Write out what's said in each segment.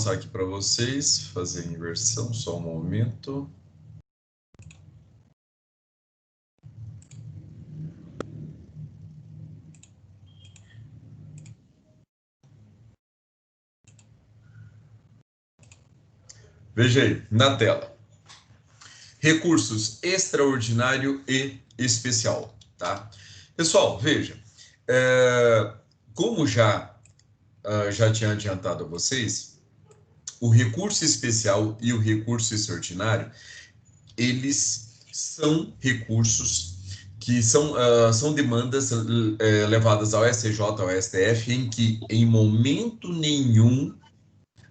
passar aqui para vocês, fazer a inversão, só um momento. Veja aí, na tela. Recursos extraordinário e especial, tá? Pessoal, veja, como já tinha adiantado a vocês, o recurso especial e o recurso extraordinário, eles são recursos que são demandas levadas ao STJ, ao STF, em que, em momento nenhum,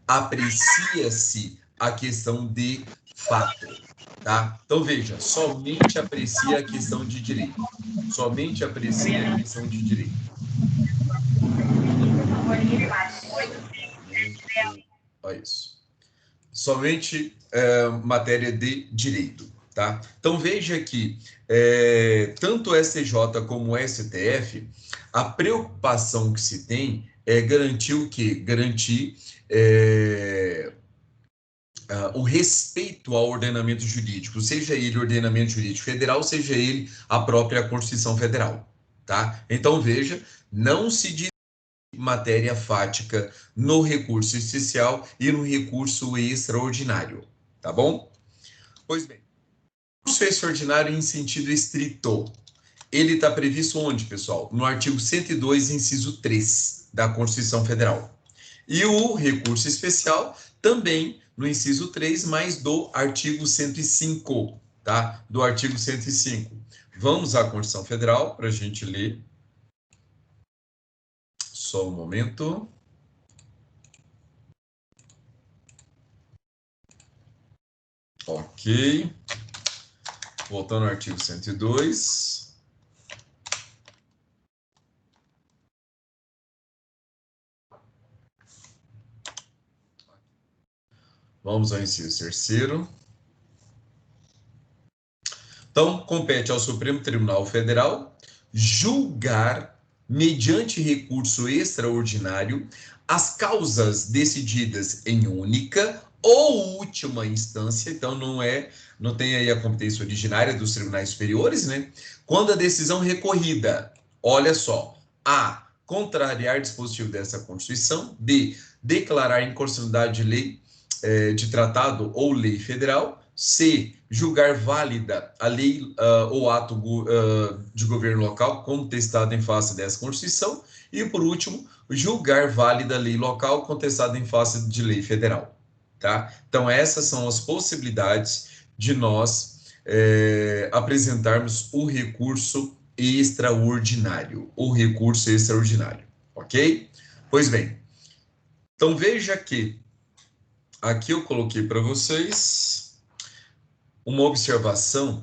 aprecia-se a questão de fato, tá? Então, veja, somente aprecia a questão de direito. Somente aprecia a questão de direito. Olha isso. Somente matéria de direito, tá? Então, veja que tanto o STJ como o STF, a preocupação que se tem é garantir o quê? Garantir o respeito ao ordenamento jurídico, seja ele ordenamento jurídico federal, seja ele a própria Constituição Federal, tá? Então, veja, não se diz matéria fática no recurso especial e no recurso extraordinário, tá bom? Pois bem, recurso extraordinário em sentido estrito, ele está previsto onde, pessoal? No artigo 102, inciso 3 da Constituição Federal. E o recurso especial também no inciso 3, mais do artigo 105, tá? Do artigo 105. Vamos à Constituição Federal para a gente ler. Só um momento. Ok. Voltando ao artigo 102. Vamos ao inciso terceiro. Então, compete ao Supremo Tribunal Federal julgar, mediante recurso extraordinário, as causas decididas em única ou última instância. Então, não tem aí a competência originária dos tribunais superiores, né? Quando a decisão recorrida, olha só, A, contrariar dispositivo dessa Constituição, B, declarar inconstitucionalidade de lei, de tratado ou lei federal, C, julgar válida a lei ou ato de governo local contestado em face dessa Constituição, e, por último, julgar válida a lei local contestada em face de lei federal. Tá? Então, essas são as possibilidades de nós apresentarmos o recurso extraordinário, ok? Pois bem, então veja que aqui eu coloquei para vocês uma observação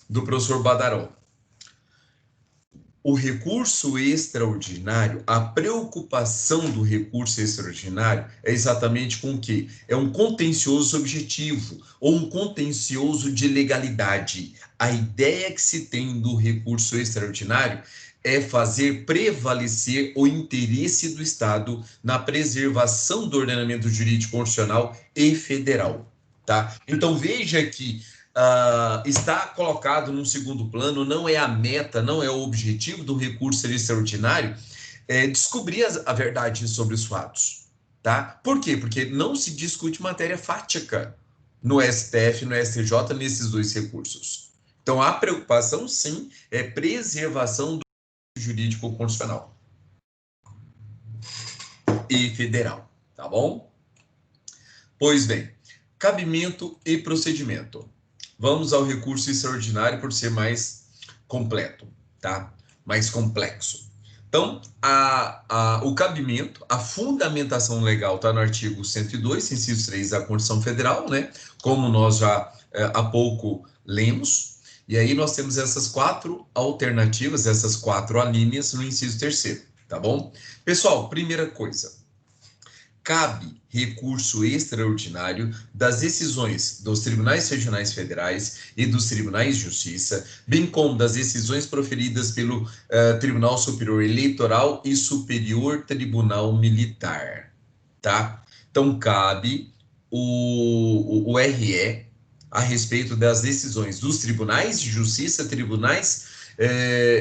do professor Badaró. O recurso extraordinário, a preocupação do recurso extraordinário é exatamente com o quê? É um contencioso objetivo ou um contencioso de legalidade. A ideia que se tem do recurso extraordinário é fazer prevalecer o interesse do Estado na preservação do ordenamento jurídico constitucional e federal, tá? Então, veja que está colocado num segundo plano, não é a meta, não é o objetivo do recurso extraordinário descobrir a verdade sobre os fatos, tá? Por quê? Porque não se discute matéria fática no STF, no STJ, nesses dois recursos. Então, a preocupação, sim, é preservação do jurídico constitucional e federal, tá bom? Pois bem, cabimento e procedimento. Vamos ao recurso extraordinário por ser mais completo, tá? Mais complexo. Então, o cabimento, a fundamentação legal está no artigo 102, inciso 3 da Constituição Federal, né? Como nós já há pouco lemos. E aí nós temos essas quatro alternativas, essas quatro alíneas no inciso terceiro, tá bom? Pessoal, primeira coisa. Cabe recurso extraordinário das decisões dos tribunais regionais federais e dos tribunais de justiça, bem como das decisões proferidas pelo Tribunal Superior Eleitoral e Superior Tribunal Militar, tá? Então, cabe o RE a respeito das decisões dos tribunais de justiça, tribunais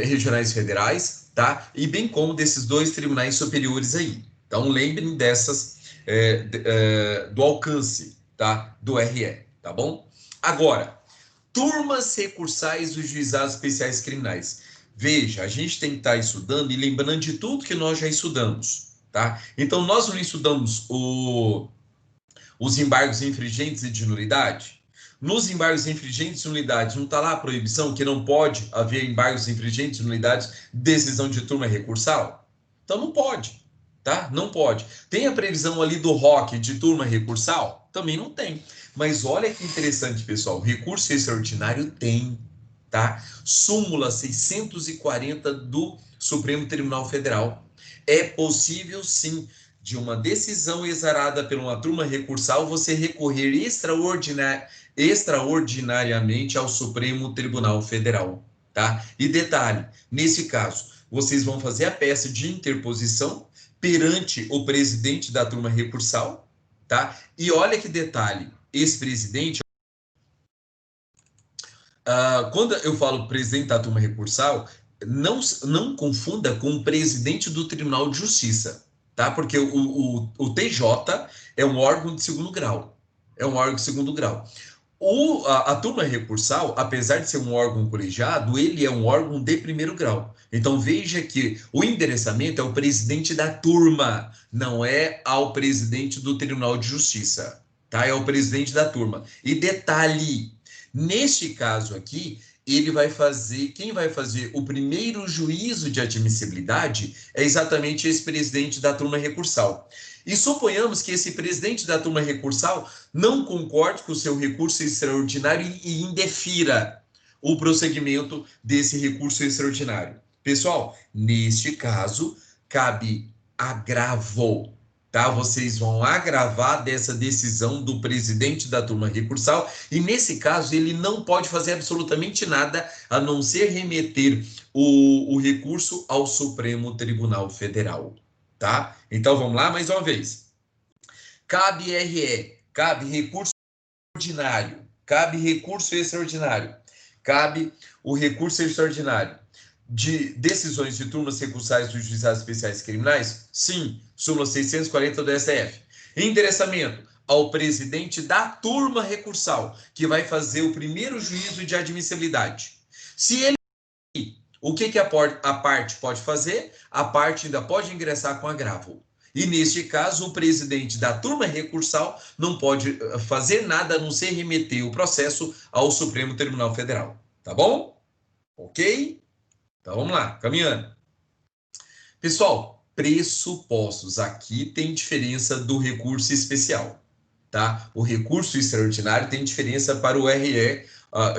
regionais federais, tá? E bem como desses dois tribunais superiores aí. Então, lembrem dessas, do alcance, tá? Do RE, tá bom? Agora, turmas recursais dos juizados especiais criminais. Veja, a gente tem que estar estudando e lembrando de tudo que nós já estudamos, tá? Então, nós não estudamos os embargos infringentes e de nulidade? Nos embargos infringentes e nulidades, não está lá a proibição que não pode haver embargos infringentes e nulidades, decisão de turma recursal? Então não pode, tá? Não pode. Tem a previsão ali do ROC de turma recursal? Também não tem. Mas olha que interessante, pessoal, recurso extraordinário tem, tá? Súmula 640 do Supremo Tribunal Federal. É possível, sim, de uma decisão exarada por uma turma recursal, você recorrer extraordinariamente ao Supremo Tribunal Federal, tá? E detalhe, nesse caso, vocês vão fazer a peça de interposição perante o presidente da turma recursal, tá? E olha que detalhe, esse presidente, quando eu falo presidente da turma recursal, não confunda com o presidente do Tribunal de Justiça, tá? Porque o TJ é um órgão de segundo grau. É um órgão de segundo grau. A turma recursal, apesar de ser um órgão colegiado, ele é um órgão de primeiro grau. Então veja que o endereçamento é o presidente da turma, não é ao presidente do Tribunal de Justiça, tá? É o presidente da turma. E detalhe, neste caso aqui, quem vai fazer o primeiro juízo de admissibilidade é exatamente esse presidente da turma recursal. E suponhamos que esse presidente da turma recursal não concorde com o seu recurso extraordinário e indefira o prosseguimento desse recurso extraordinário. Pessoal, neste caso, cabe agravo, tá? Vocês vão agravar dessa decisão do presidente da turma recursal e, nesse caso, ele não pode fazer absolutamente nada a não ser remeter o recurso ao Supremo Tribunal Federal, tá? Então, vamos lá mais uma vez. Cabe RE, cabe recurso ordinário, cabe recurso extraordinário, cabe o recurso extraordinário de decisões de turmas recursais dos juizados especiais criminais? Sim, súmula 640 do STF. Endereçamento ao presidente da turma recursal, que vai fazer o primeiro juízo de admissibilidade. Se ele o que a parte pode fazer? A parte ainda pode ingressar com agravo. E, neste caso, o presidente da turma recursal não pode fazer nada a não ser remeter o processo ao Supremo Tribunal Federal. Tá bom? Ok? Então, vamos lá, caminhando. Pessoal, pressupostos. Aqui tem diferença do recurso especial, tá? O recurso extraordinário tem diferença para o RE,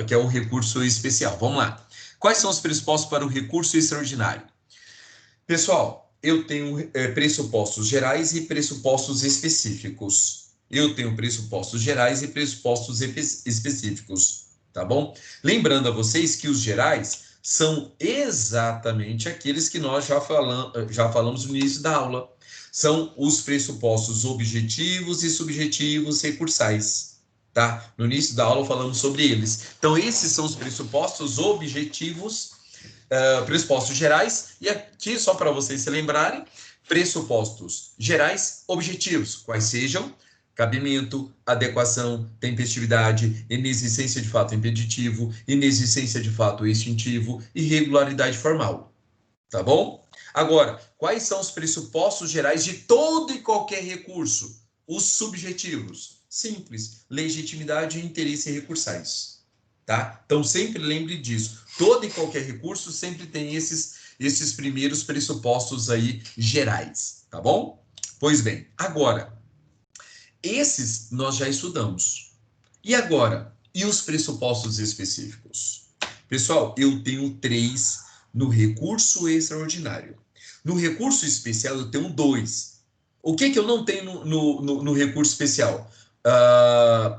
que é o recurso especial. Vamos lá. Quais são os pressupostos para o recurso extraordinário? Pessoal, eu tenho pressupostos gerais e pressupostos específicos. Eu tenho pressupostos gerais e pressupostos específicos, tá bom? Lembrando a vocês que os gerais são exatamente aqueles que nós já falamos no início da aula. São os pressupostos objetivos e subjetivos recursais, tá? No início da aula falamos sobre eles. Então, esses são os pressupostos objetivos, pressupostos gerais, e aqui, só para vocês se lembrarem, pressupostos gerais objetivos, quais sejam cabimento, adequação, tempestividade, inexistência de fato impeditivo, inexistência de fato extintivo e regularidade formal. Tá bom? Agora, quais são os pressupostos gerais de todo e qualquer recurso? Os subjetivos. Simples, legitimidade e interesse recursais. Tá? Então, sempre lembre disso. Todo e qualquer recurso sempre tem esses primeiros pressupostos aí gerais, tá bom? Pois bem, agora, esses nós já estudamos. E agora? E os pressupostos específicos? Pessoal, eu tenho 3 no recurso extraordinário. No recurso especial, eu tenho 2. O que eu não tenho no recurso especial?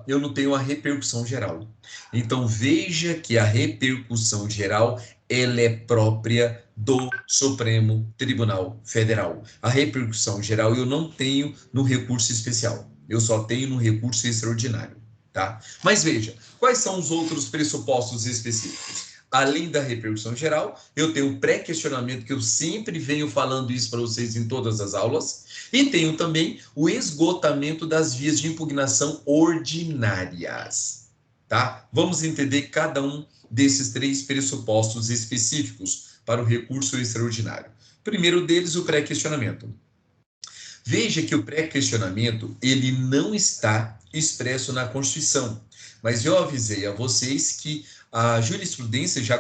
Eu não tenho a repercussão geral. Então, veja que a repercussão geral ela é própria do Supremo Tribunal Federal. A repercussão geral eu não tenho no recurso especial. Eu só tenho no recurso extraordinário, tá? Mas veja, quais são os outros pressupostos específicos? Além da repercussão geral, eu tenho o pré-questionamento, que eu sempre venho falando isso para vocês em todas as aulas, e tenho também o esgotamento das vias de impugnação ordinárias, tá? Vamos entender cada um desses três pressupostos específicos para o recurso extraordinário. Primeiro deles, o pré-questionamento. Veja que o pré-questionamento, ele não está expresso na Constituição, mas eu avisei a vocês que a jurisprudência já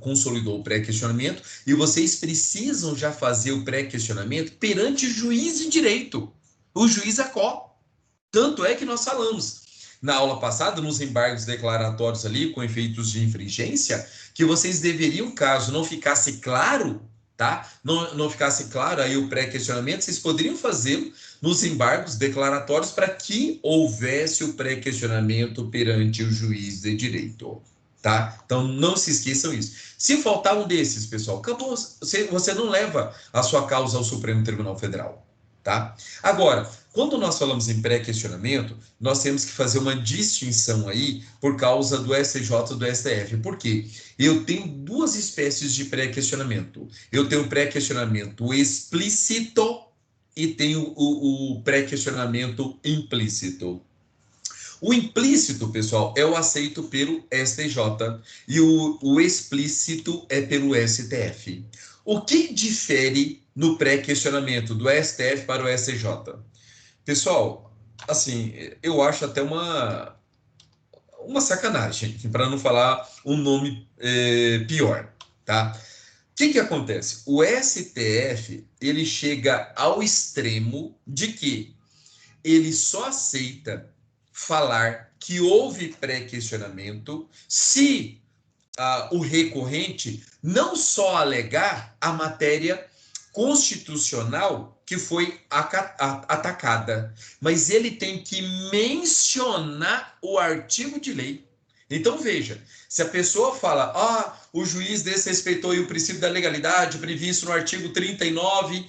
consolidou o pré-questionamento e vocês precisam já fazer o pré-questionamento perante o juiz de direito, o juiz ACO. Tanto é que nós falamos na aula passada, nos embargos declaratórios ali, com efeitos de infringência, que vocês deveriam, caso não ficasse claro, tá? Não ficasse claro aí o pré-questionamento, vocês poderiam fazê-lo nos embargos declaratórios para que houvesse o pré-questionamento perante o juiz de direito, tá? Então, não se esqueçam isso. Se faltar um desses, pessoal, acabou, você não leva a sua causa ao Supremo Tribunal Federal, tá? Agora, quando nós falamos em pré-questionamento, nós temos que fazer uma distinção aí por causa do STJ e do STF. Por quê? Eu tenho duas espécies de pré-questionamento. Eu tenho o pré-questionamento explícito e tenho o pré-questionamento implícito. O implícito, pessoal, é o aceito pelo STJ e o explícito é pelo STF. O que difere no pré-questionamento do STF para o STJ? Pessoal, assim, eu acho até uma sacanagem, para não falar um nome pior, tá? O que acontece? O STF, ele chega ao extremo de que ele só aceita falar que houve pré-questionamento se o recorrente não só alegar a matéria constitucional que foi atacada, mas ele tem que mencionar o artigo de lei. Então, veja, se a pessoa fala, o juiz desrespeitou o princípio da legalidade previsto no artigo 39,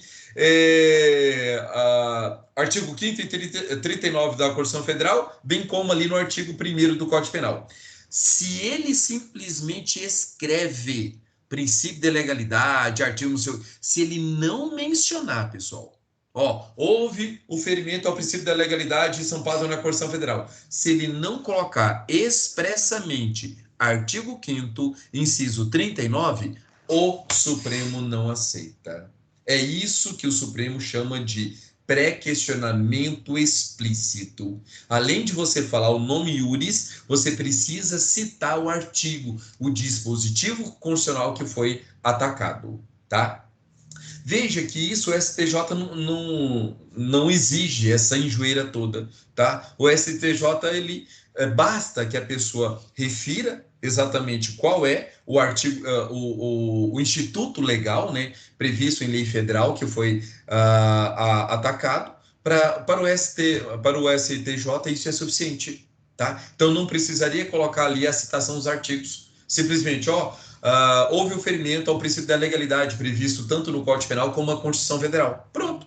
artigo 5º e 39 da Constituição Federal, bem como ali no artigo 1º do Código Penal. Se ele simplesmente escreve princípio de legalidade, artigo no seu, se ele não mencionar, pessoal, houve o ferimento ao princípio da legalidade estampado na Constituição Federal. Se ele não colocar expressamente artigo 5º, inciso 39, o Supremo não aceita. É isso que o Supremo chama de pré-questionamento explícito. Além de você falar o nome iuris, você precisa citar o artigo, o dispositivo constitucional que foi atacado, tá? Veja que isso o STJ não exige essa enjoeira toda, tá? O STJ, ele basta que a pessoa refira exatamente qual é o artigo, o instituto legal, né, previsto em lei federal que foi atacado, para o STJ isso é suficiente, tá? Então não precisaria colocar ali a citação dos artigos, simplesmente, houve o ferimento ao princípio da legalidade previsto tanto no Código Penal como na Constituição Federal. Pronto,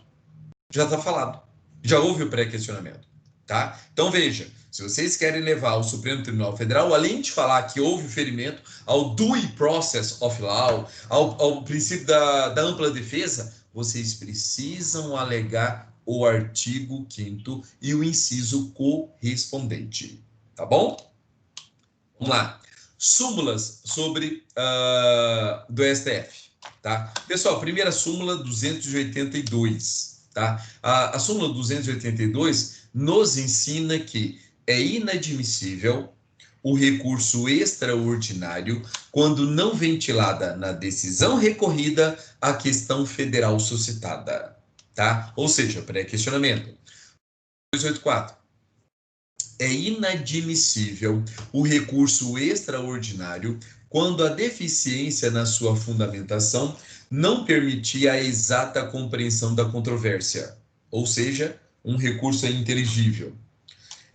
já está falado. Já houve o pré-questionamento, tá? Então veja, se vocês querem levar ao Supremo Tribunal Federal, além de falar que houve ferimento ao due process of law, ao princípio da ampla defesa, vocês precisam alegar o artigo 5º e o inciso correspondente, tá bom? Vamos lá. Súmulas sobre do STF, tá? Pessoal, primeira súmula 282, tá? A súmula 282 nos ensina que é inadmissível o recurso extraordinário quando não ventilada na decisão recorrida a questão federal suscitada, tá? Ou seja, pré-questionamento. 284. É inadmissível o recurso extraordinário quando a deficiência na sua fundamentação não permitia a exata compreensão da controvérsia, ou seja, um recurso é inteligível.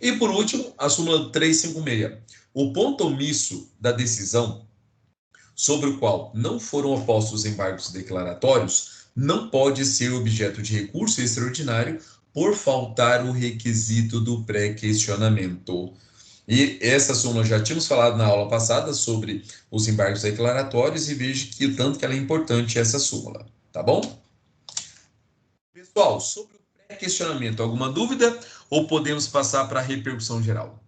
E por último, a súmula 356. O ponto omisso da decisão sobre o qual não foram opostos embargos declaratórios não pode ser objeto de recurso extraordinário por faltar o requisito do pré-questionamento. E essa súmula já tínhamos falado na aula passada sobre os embargos declaratórios e veja que o tanto que ela é importante essa súmula, tá bom? Pessoal, sobre o pré-questionamento, alguma dúvida ou podemos passar para a repercussão geral?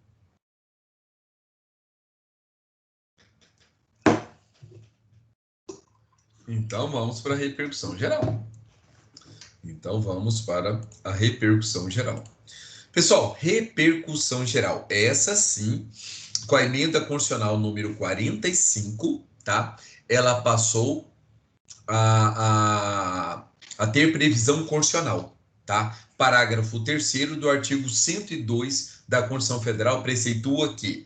Então vamos para a repercussão geral. Então vamos para a repercussão geral. Pessoal, repercussão geral, essa sim, com a emenda constitucional número 45, tá? Ela passou a ter previsão constitucional, tá? Parágrafo 3º do artigo 102 da Constituição Federal preceitua que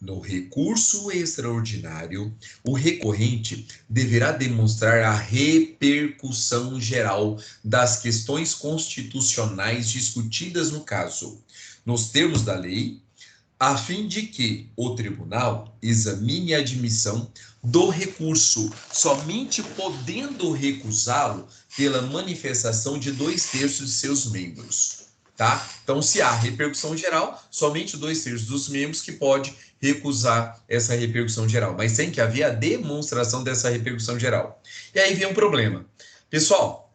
no recurso extraordinário, o recorrente deverá demonstrar a repercussão geral das questões constitucionais discutidas no caso, nos termos da lei, a fim de que o tribunal examine a admissão do recurso, somente podendo recusá-lo pela manifestação de 2/3 de seus membros, tá? Então, se há repercussão geral, somente 2/3 dos membros que pode recusar essa repercussão geral, mas tem que haver a demonstração dessa repercussão geral. E aí vem um problema. Pessoal,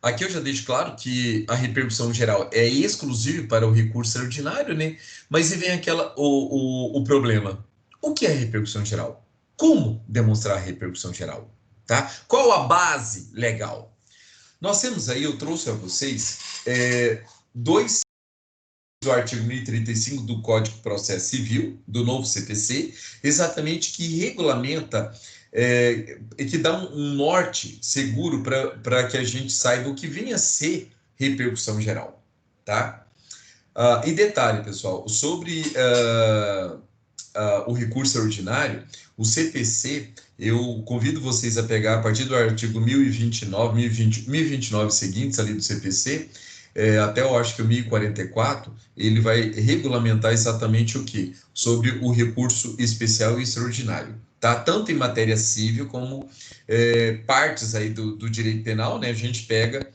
aqui eu já deixo claro que a repercussão geral é exclusiva para o recurso extraordinário, né? Mas e vem o problema. O que é repercussão geral? Como demonstrar a repercussão geral? Tá? Qual a base legal? Nós temos aí, eu trouxe a vocês, dois do artigo 1035 do Código de Processo Civil, do novo CPC, exatamente que regulamenta, que dá um norte seguro para que a gente saiba o que vem a ser repercussão geral, tá? E detalhe, pessoal, sobre o recurso extraordinário, o CPC, eu convido vocês a pegar a partir do artigo 1029, 1029 seguintes ali do CPC, até eu acho que o 1044, ele vai regulamentar exatamente o que? Sobre o recurso especial e extraordinário, tá? Tanto em matéria civil como partes aí do direito penal, né? A gente pega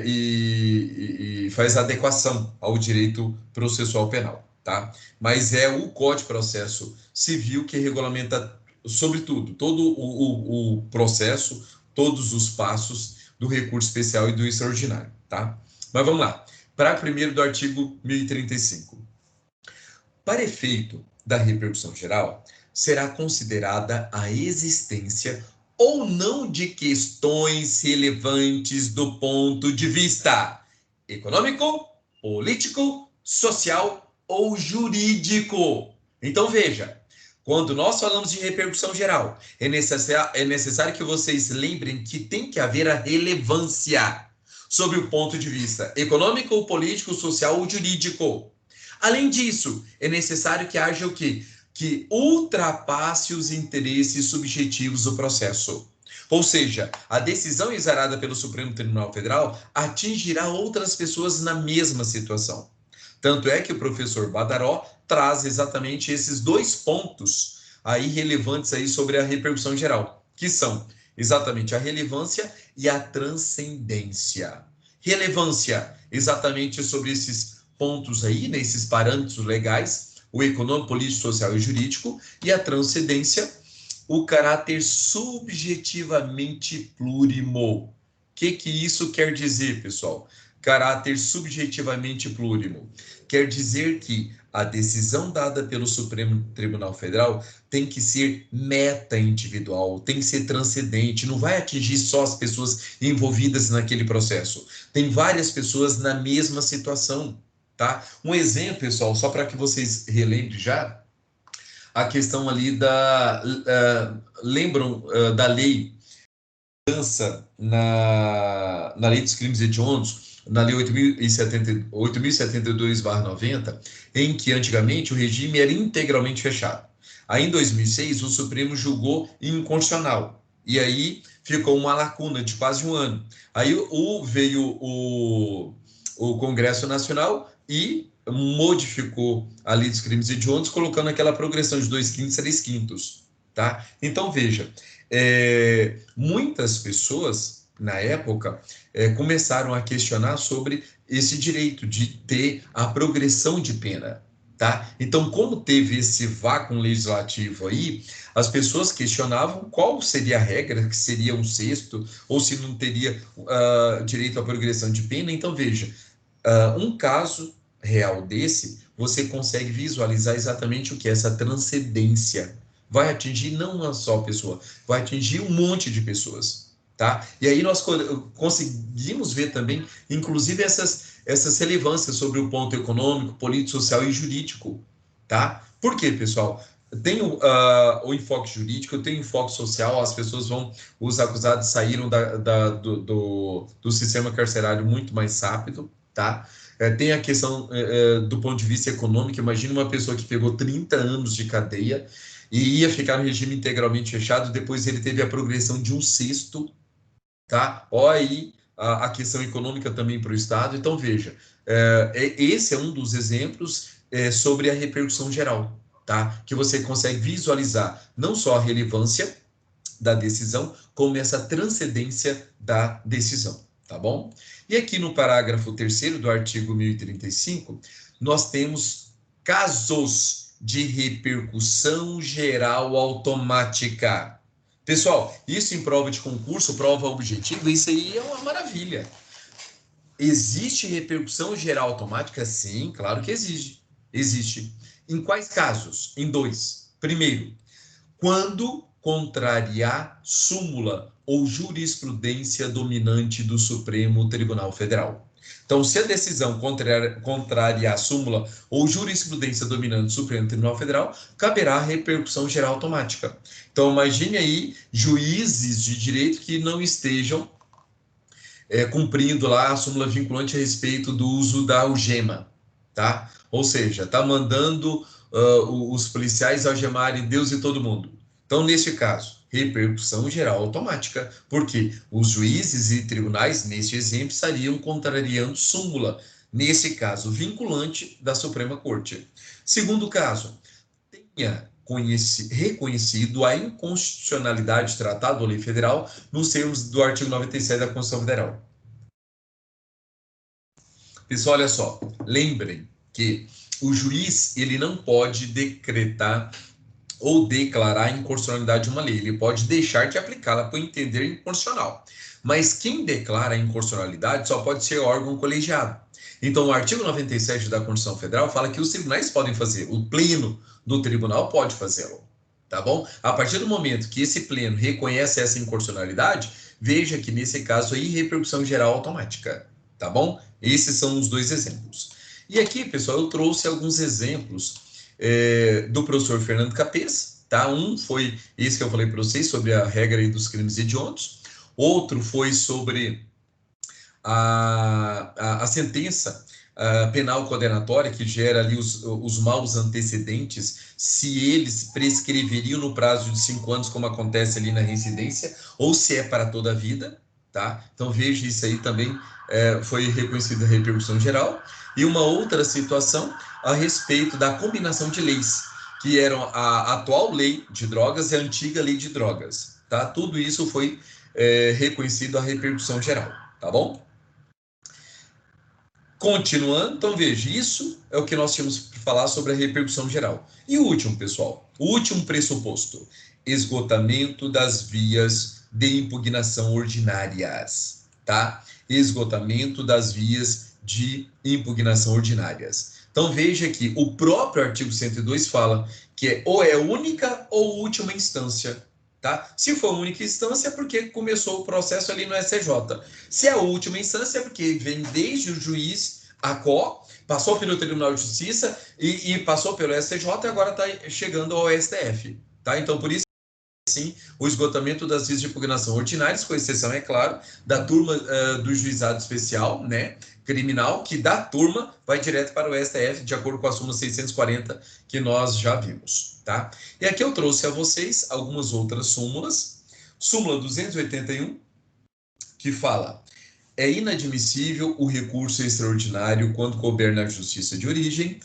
e faz adequação ao direito processual penal, tá? Mas é o Código de Processo Civil que regulamenta, sobretudo, todo o processo, todos os passos do recurso especial e do extraordinário, tá? Mas vamos lá. Para primeiro do artigo 1035. Para efeito da repercussão geral, será considerada a existência ou não de questões relevantes do ponto de vista econômico, político, social ou jurídico. Então, veja, quando nós falamos de repercussão geral, é necessário que vocês lembrem que tem que haver a relevância sobre o ponto de vista econômico, político, social ou jurídico. Além disso, é necessário que haja o quê? Que ultrapasse os interesses subjetivos do processo. Ou seja, a decisão exarada pelo Supremo Tribunal Federal atingirá outras pessoas na mesma situação. Tanto é que o professor Badaró traz exatamente esses dois pontos aí relevantes aí sobre a repercussão geral, que são exatamente a relevância e a transcendência. Relevância, exatamente sobre esses pontos aí, nesses parâmetros legais, o econômico, político, social e jurídico, e a transcendência, o caráter subjetivamente plurimo. O que isso quer dizer, pessoal? Caráter subjetivamente plurimo. Quer dizer que a decisão dada pelo Supremo Tribunal Federal tem que ser meta-individual, tem que ser transcendente, não vai atingir só as pessoas envolvidas naquele processo. Tem várias pessoas na mesma situação, tá? Um exemplo, pessoal, só para que vocês relembrem já, a questão ali lembram da lei na lei dos crimes hediondos, na lei 8.072/90, em que antigamente o regime era integralmente fechado. Aí, em 2006, o Supremo julgou inconstitucional. E aí ficou uma lacuna de quase um ano. Aí veio o Congresso Nacional e modificou a lei dos crimes hediondos, colocando aquela progressão de 2/5, 3/5. Tá? Então, veja, muitas pessoas, na época, começaram a questionar sobre esse direito de ter a progressão de pena, tá? Então, como teve esse vácuo legislativo aí, as pessoas questionavam qual seria a regra, que seria um sexto, ou se não teria direito à progressão de pena. Então, veja, um caso real desse, você consegue visualizar exatamente o que é essa transcendência. Vai atingir não uma só pessoa, vai atingir um monte de pessoas, tá? E aí nós conseguimos ver também, inclusive, essas relevâncias sobre o ponto econômico, político, social e jurídico, tá? Por quê, pessoal? Tem o enfoque jurídico, tem o enfoque social, as pessoas os acusados saíram do sistema carcerário muito mais rápido, tá? Tem a questão do ponto de vista econômico. Imagina uma pessoa que pegou 30 anos de cadeia e ia ficar no regime integralmente fechado, depois ele teve a progressão de um sexto, tá? Olha aí a questão econômica também para o Estado. Então, veja, esse é um dos exemplos sobre a repercussão geral, tá? Que você consegue visualizar não só a relevância da decisão, como essa transcendência da decisão, tá bom? E aqui no parágrafo 3º do artigo 1035, nós temos casos de repercussão geral automática. Pessoal, isso em prova de concurso, prova objetiva, isso aí é uma maravilha. Existe repercussão geral automática? Sim, claro que existe. Existe. Em quais casos? Em dois. Primeiro, quando contrariar súmula ou jurisprudência dominante do Supremo Tribunal Federal. Então, se a decisão contrariar súmula ou jurisprudência dominante do Supremo Tribunal Federal, caberá repercussão geral automática. Então, imagine aí juízes de direito que não estejam cumprindo lá a súmula vinculante a respeito do uso da algema, tá? Ou seja, tá mandando os policiais algemarem Deus e todo mundo. Então, neste caso, repercussão geral automática, porque os juízes e tribunais, neste exemplo, estariam contrariando súmula, nesse caso, vinculante da Suprema Corte. Segundo caso, tenha reconhecido a inconstitucionalidade tratado da lei federal nos termos do artigo 97 da Constituição Federal. Pessoal, olha só, lembrem que o juiz ele não pode decretar ou declarar a inconstitucionalidade de uma lei, ele pode deixar de aplicá-la por entender inconstitucional. Mas quem declara a inconstitucionalidade só pode ser órgão colegiado. Então, o artigo 97 da Constituição Federal fala que os tribunais podem fazer, o pleno do tribunal pode fazê-lo, tá bom? A partir do momento que esse pleno reconhece essa inconstitucionalidade, veja que nesse caso aí, repercussão geral automática, tá bom? Esses são os dois exemplos. E aqui, pessoal, eu trouxe alguns exemplos do professor Fernando Capês, tá? Um foi esse que eu falei para vocês, sobre a regra aí dos crimes hediondos. Outro foi sobre a sentença penal condenatória, que gera ali os maus antecedentes, se eles prescreveriam no prazo de 5 anos, como acontece ali na reincidência, ou se é para toda a vida, tá? Então, veja, isso aí também foi reconhecida a repercussão geral. E uma outra situação a respeito da combinação de leis, que eram a atual lei de drogas e a antiga lei de drogas, tá? Tudo isso foi reconhecido a repercussão geral, tá bom? Continuando, então veja, isso é o que nós tínhamos para falar sobre a repercussão geral. E o último, pessoal, o último pressuposto, esgotamento das vias de impugnação ordinárias, tá? Esgotamento das vias de impugnação ordinárias. Então veja que o próprio artigo 102 fala que ou é única ou última instância, tá? Se for única instância, é porque começou o processo ali no STJ. Se é a última instância, é porque vem desde o juiz ACO, passou pelo Tribunal de Justiça e passou pelo STJ e agora está chegando ao STF. Tá? Então, por isso, sim, o esgotamento das vias de impugnação ordinárias, com exceção, é claro, da turma do juizado especial, né, criminal, que da turma vai direto para o STF, de acordo com a súmula 640, que nós já vimos. Tá? E aqui eu trouxe a vocês algumas outras súmulas. Súmula 281, que fala: é inadmissível o recurso extraordinário quando couber na justiça de origem,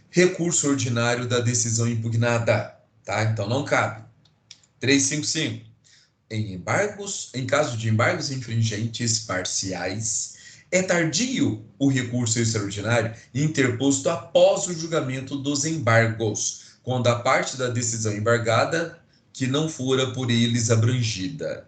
recurso ordinário da decisão impugnada, tá? Então não cabe. 355. em caso de embargos infringentes parciais, é tardio o recurso extraordinário interposto após o julgamento dos embargos, quando a parte da decisão embargada que não fora por eles abrangida.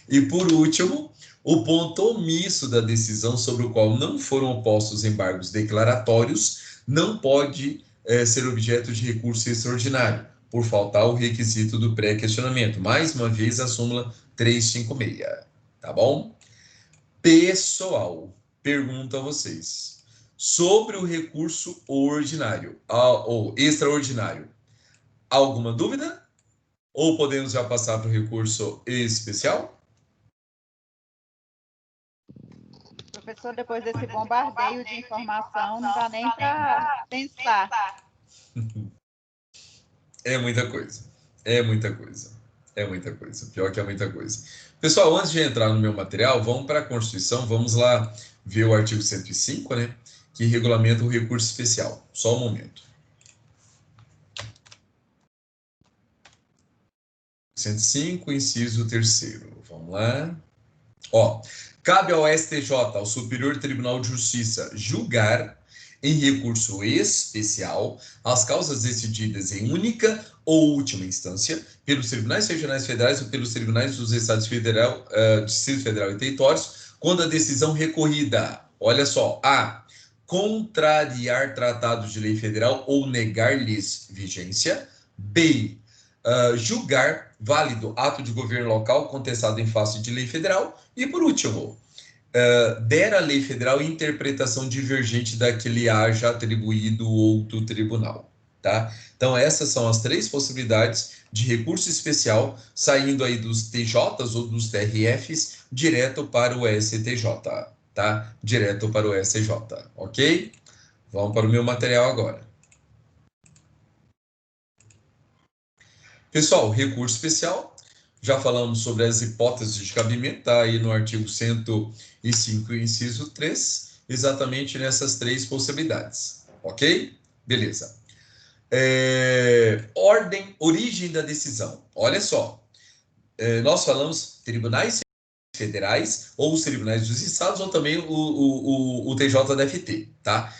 E por último, o ponto omisso da decisão sobre o qual não foram opostos embargos declaratórios não pode ser objeto de recurso extraordinário, por faltar o requisito do pré-questionamento. Mais uma vez, a súmula 356, tá bom? Pessoal, pergunto a vocês, sobre o recurso ordinário ou extraordinário, alguma dúvida? Ou podemos já passar para o recurso especial? Professor, depois desse bombardeio de informação, não dá nem para pensar. É muita coisa. É muita coisa. É muita coisa. Pior que é muita coisa. Pessoal, antes de entrar no meu material, vamos para a Constituição. Vamos lá ver o artigo 105, né? Que regulamenta o recurso especial. Só um momento. 105, inciso 3º. Vamos lá. Ó, cabe ao STJ, ao Superior Tribunal de Justiça, julgar em recurso especial as causas decididas em única ou última instância pelos tribunais regionais federais ou pelos tribunais dos Estados Federal, Distrito Federal e Territórios, quando a decisão recorrida, olha só, a contrariar tratados de lei federal ou negar-lhes vigência, b julgar válido ato de governo local contestado em face de lei federal, e por último, der à lei federal interpretação divergente da que lhe haja atribuído outro tribunal, tá? Então, essas são as três possibilidades de recurso especial saindo aí dos TJs ou dos TRFs direto para o STJ, tá? Direto para o STJ, ok? Vamos para o meu material agora. Pessoal, recurso especial, já falamos sobre as hipóteses de cabimento, está aí no artigo 105, inciso 3, exatamente nessas três possibilidades, ok? Beleza. Origem da decisão. Olha só, nós falamos tribunais federais, ou os tribunais dos estados, ou também o TJDFT, tá?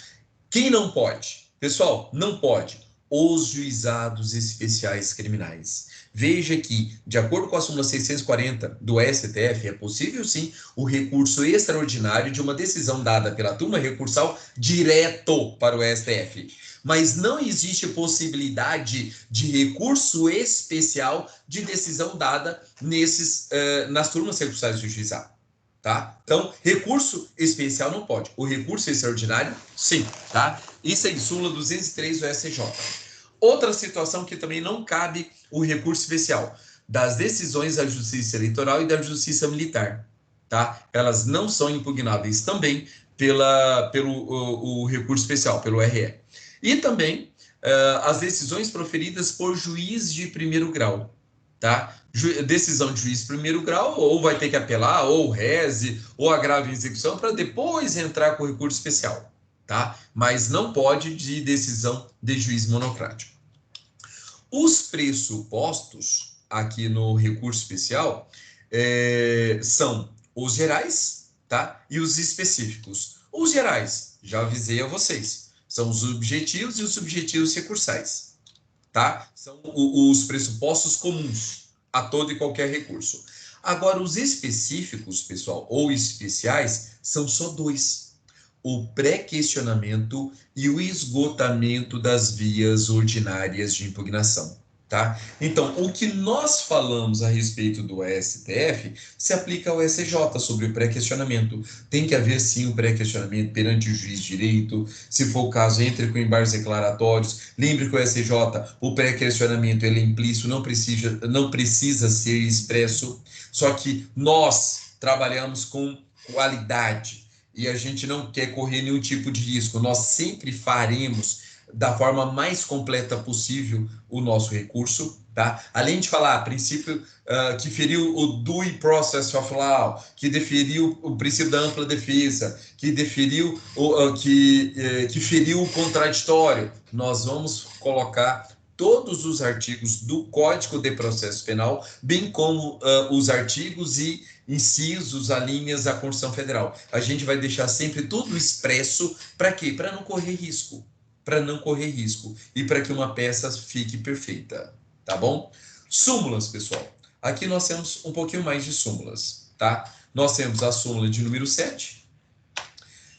Quem não pode? Pessoal, não pode os juizados especiais criminais. Veja que, de acordo com a súmula 640 do STF, é possível sim o recurso extraordinário de uma decisão dada pela turma recursal direto para o STF. Mas não existe possibilidade de recurso especial de decisão dada nas turmas recursais do juizado. Tá? Então, recurso especial não pode. O recurso extraordinário, sim, tá? Isso é em súmula 203 do STJ. Outra situação que também não cabe o recurso especial, das decisões da Justiça Eleitoral e da Justiça Militar, tá? Elas não são impugnáveis também pelo recurso especial, pelo RE. E também as decisões proferidas por juiz de primeiro grau, tá? Decisão de juiz de primeiro grau, ou vai ter que apelar, ou reze, ou agravo em execução, para depois entrar com recurso especial, tá? Mas não pode de decisão de juiz monocrático. Os pressupostos aqui no recurso especial são os gerais, tá? E os específicos. Os gerais, já avisei a vocês, são os objetivos e os subjetivos recursais, tá? São os pressupostos comuns a todo e qualquer recurso. Agora, os específicos, pessoal, ou especiais, são só dois: o pré-questionamento e o esgotamento das vias ordinárias de impugnação, tá? Então, o que nós falamos a respeito do STF se aplica ao SJ sobre o pré-questionamento. Tem que haver, sim, o pré-questionamento perante o juiz de direito, se for o caso, entre com embargos declaratórios. Lembre que o SJ, o pré-questionamento, ele é implícito, não precisa ser expresso, só que nós trabalhamos com qualidade e a gente não quer correr nenhum tipo de risco. Nós sempre faremos da forma mais completa possível o nosso recurso, tá? Além de falar, princípio que feriu o due process of law, que deferiu o princípio da ampla defesa, que que feriu o contraditório, nós vamos colocar todos os artigos do Código de Processo Penal, bem como os artigos e incisos, alíneas da Constituição Federal. A gente vai deixar sempre tudo expresso, para quê? Para não correr risco. Para não correr risco. E para que uma peça fique perfeita. Tá bom? Súmulas, pessoal. Aqui nós temos um pouquinho mais de súmulas, tá? Nós temos a súmula de número 7,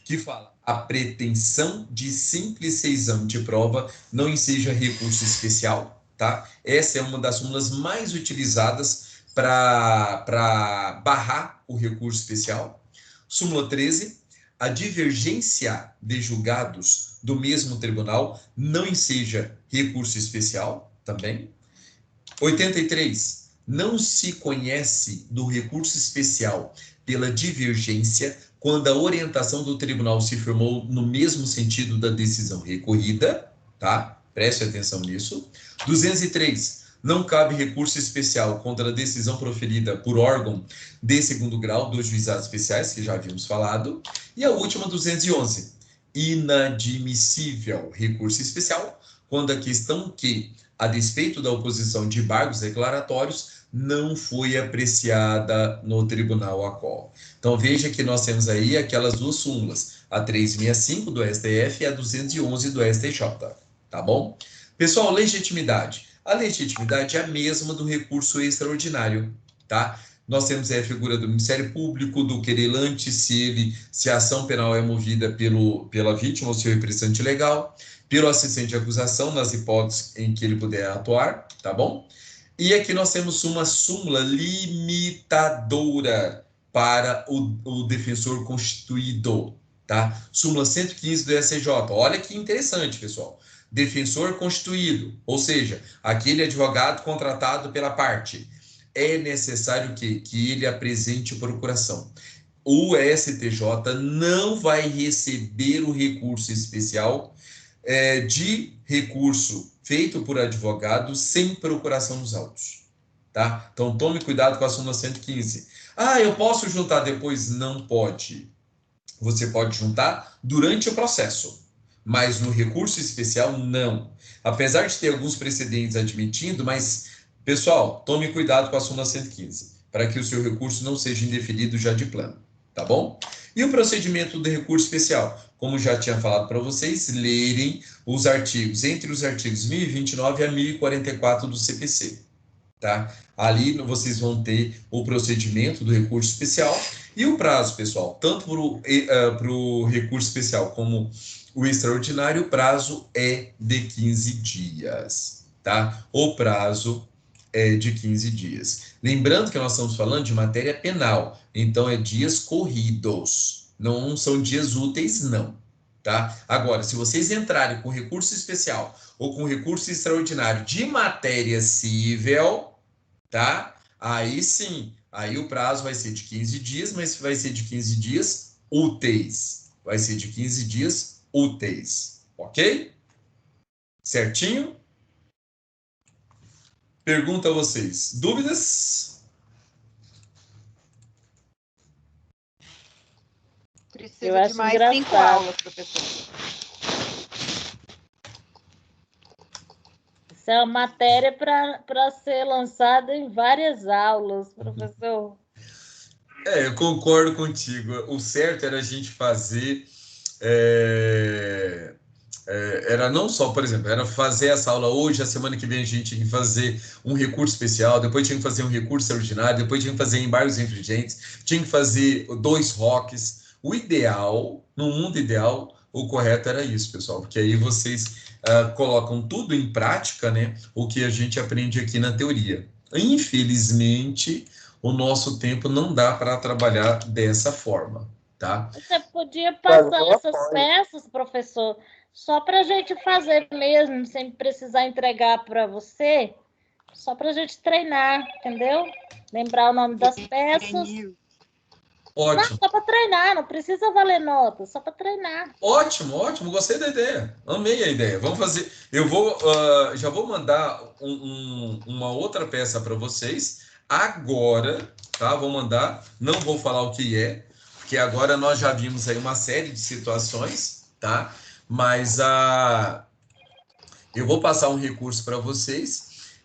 que fala: a pretensão de simples revisão de prova não enseja recurso especial, tá? Essa é uma das súmulas mais utilizadas para barrar o recurso especial. Súmula 13, a divergência de julgados do mesmo tribunal não enseja recurso especial, também. 83, não se conhece do recurso especial pela divergência quando a orientação do tribunal se firmou no mesmo sentido da decisão recorrida, tá? Preste atenção nisso. 203, não cabe recurso especial contra a decisão proferida por órgão de segundo grau dos juizados especiais, que já havíamos falado. E a última, 211, inadmissível recurso especial quando a questão que, a despeito da oposição de embargos declaratórios, não foi apreciada no tribunal ACOL. Então, veja que nós temos aí aquelas duas súmulas, a 365 do STF e a 211 do STJ, tá bom? Pessoal, legitimidade. A legitimidade é a mesma do recurso extraordinário, tá? Nós temos a figura do Ministério Público, do querelante, se a ação penal é movida pela vítima ou seu representante legal, pelo assistente de acusação, nas hipóteses em que ele puder atuar, tá bom? E aqui nós temos uma súmula limitadora para o defensor constituído, tá? Súmula 115 do STJ. Olha que interessante, pessoal. Defensor constituído, ou seja, aquele advogado contratado pela parte, é necessário que ele apresente procuração. O STJ não vai receber o recurso especial de recurso feito por advogado sem procuração nos autos, tá? Então, tome cuidado com a súmula 115. Ah, eu posso juntar depois? Não pode. Você pode juntar durante o processo, mas no recurso especial, não. Apesar de ter alguns precedentes admitindo, mas, pessoal, tome cuidado com a súmula 115, para que o seu recurso não seja indeferido já de plano, tá bom? E o procedimento de recurso especial? Como já tinha falado para vocês, lerem os artigos, entre os artigos 1029 a 1044 do CPC, tá? Ali vocês vão ter o procedimento do recurso especial e o prazo, pessoal, tanto para o recurso especial como o extraordinário, o prazo é de 15 dias, tá? O prazo é de 15 dias. Lembrando que nós estamos falando de matéria penal, então é dias corridos, não são dias úteis, não, tá? Agora, se vocês entrarem com recurso especial ou com recurso extraordinário de matéria civil, tá? Aí sim, aí o prazo vai ser de 15 dias, mas vai ser de 15 dias úteis. Vai ser de 15 dias úteis, ok? Certinho? Pergunto a vocês, dúvidas? Precisa de mais 5 aulas, professor. Isso é uma matéria para ser lançada em várias aulas, professor. Eu concordo contigo. O certo era a gente fazer... era não só, por exemplo, era fazer essa aula hoje, a semana que vem a gente tinha que fazer um recurso especial, depois tinha que fazer um recurso extraordinário, depois tinha que fazer embargos infringentes, tinha que fazer 2 ROCs. O ideal, no mundo ideal, o correto era isso, pessoal, porque aí vocês colocam tudo em prática, né, o que a gente aprende aqui na teoria. Infelizmente, o nosso tempo não dá para trabalhar dessa forma, tá? Você podia passar essas peças, professor, só para a gente fazer mesmo, sem precisar entregar para você, só para a gente treinar, entendeu? Lembrar o nome das peças. Ótimo. Não, só para treinar, não precisa valer nota, só para treinar. Ótimo, ótimo, gostei da ideia, amei a ideia. Vamos fazer, eu vou, já vou mandar uma outra peça para vocês agora, tá? Vou mandar, não vou falar o que é, porque agora nós já vimos aí uma série de situações, tá? Mas Eu vou passar um recurso para vocês,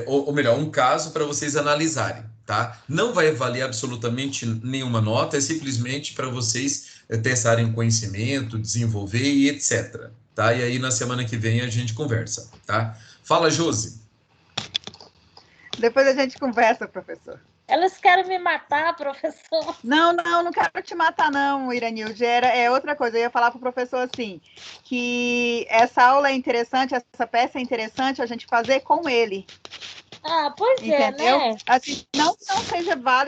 ou melhor, um caso para vocês analisarem, tá? Não vai valer absolutamente nenhuma nota, é simplesmente para vocês testarem conhecimento, desenvolver e etc, tá? E aí na semana que vem a gente conversa, tá? Fala, Josi. Depois a gente conversa, professor. Elas querem me matar, professor. Não quero te matar, não, Iranilde. É outra coisa. Eu ia falar para o professor assim, que essa aula é interessante, essa peça é interessante a gente fazer com ele. Ah, pois entendeu? É, né? Assim, não seja válido